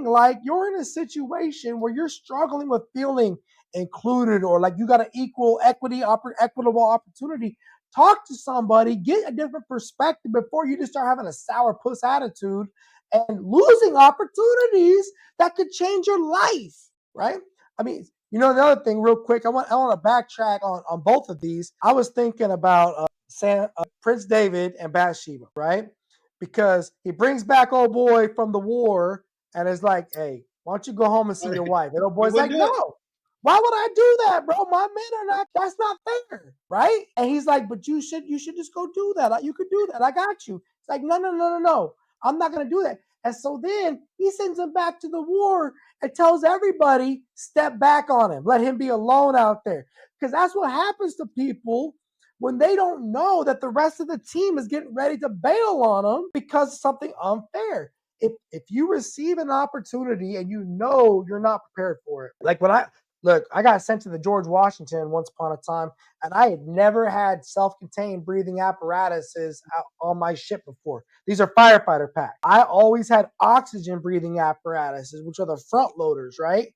feeling like you're in a situation where you're struggling with feeling included, or like you got an equitable opportunity, talk to somebody, get a different perspective before you just start having a sour puss attitude and losing opportunities that could change your life, right? I mean, the other thing real quick, I want to backtrack on both of these. I was thinking about Prince David and Bathsheba, right? Because he brings back old boy from the war and is like, hey, why don't you go home and see your wife? And old boy's like, no. Why would I do that, bro? My men are not, that's not fair, right? And he's like, but you should just go do that. You could do that. I got you. It's like, no. I'm not going to do that. And so then he sends him back to the war and tells everybody, step back on him. Let him be alone out there. Because that's what happens to people when they don't know that the rest of the team is getting ready to bail on them because of something unfair. If you receive an opportunity and you know you're not prepared for it, like when I got sent to the George Washington once upon a time, and I had never had self-contained breathing apparatuses on my ship before. These are firefighter packs. I always had oxygen breathing apparatuses, which are the front loaders, right?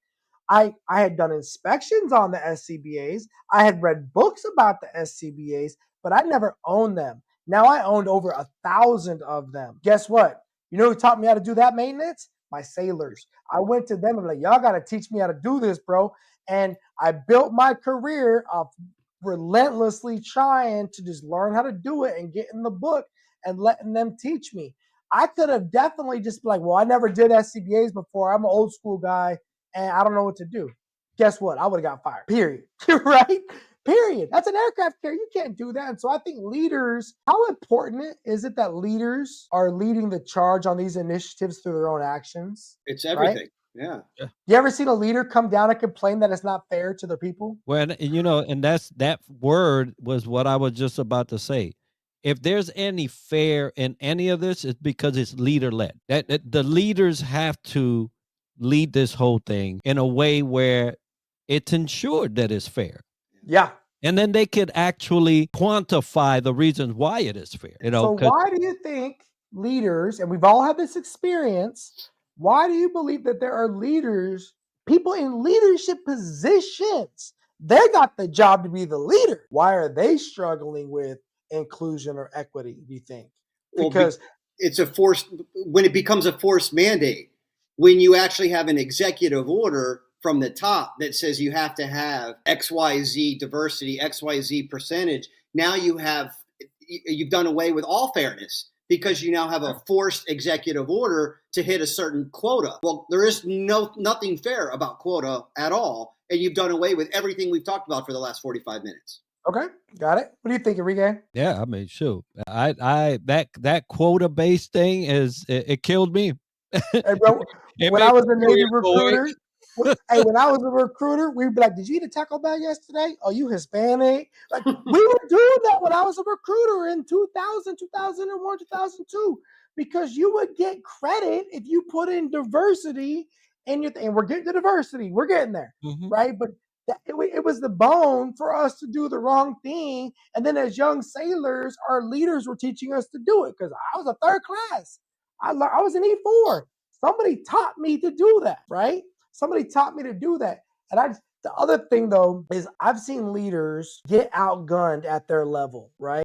I had done inspections on the SCBAs. I had read books about the SCBAs, but I never owned them. Now I owned over 1,000 of them. Guess what? You know who taught me how to do that maintenance? My sailors. I went to them and like, y'all got to teach me how to do this, bro. And I built my career of relentlessly trying to just learn how to do it and get in the book and letting them teach me. I could have definitely just been like, well, I never did SCBAs before. I'm an old school guy and I don't know what to do. Guess what? I would have got fired. Period. Right? Period. That's an aircraft carrier. You can't do that. And so I think leaders, how important is it that leaders are leading the charge on these initiatives through their own actions? It's everything. Right? Yeah. You ever seen a leader come down and complain that it's not fair to their people? Well, and that word was what I was just about to say. If there's any fair in any of this, it's because it's leader-led. That the leaders have to lead this whole thing in a way where it's ensured that it's fair. Yeah. And then they could actually quantify the reasons why it is fair. So why do you think leaders, and we've all had this experience, why do you believe that there are leaders, people in leadership positions, they got the job to be the leader? Why are they struggling with inclusion or equity, do you think? Because it's a forced, when it becomes a forced mandate, when you actually have an executive order from the top that says you have to have XYZ diversity, XYZ percentage, now you've done away with all fairness because you now have a forced executive order to hit a certain quota. Well, there is nothing fair about quota at all, and you've done away with everything we've talked about for the last 45 minutes. Okay, got it. What do you think, Enrique? Yeah, I mean, shoot, that quota based thing it killed me. Hey, bro, when I was a Navy recruiter, when I was a recruiter, we'd be like, did you eat a Taco Bell yesterday? Oh, you Hispanic? Like, we were doing that when I was a recruiter in 2000, 2001, 2002, because you would get credit if you put in diversity in your thing. And we're getting to diversity. We're getting there, right? But it was the bone for us to do the wrong thing. And then as young sailors, our leaders were teaching us to do it because I was a third class. I was an E4. Somebody taught me to do that, right? Somebody taught me to do that. And the other thing, though, is I've seen leaders get outgunned at their level, right?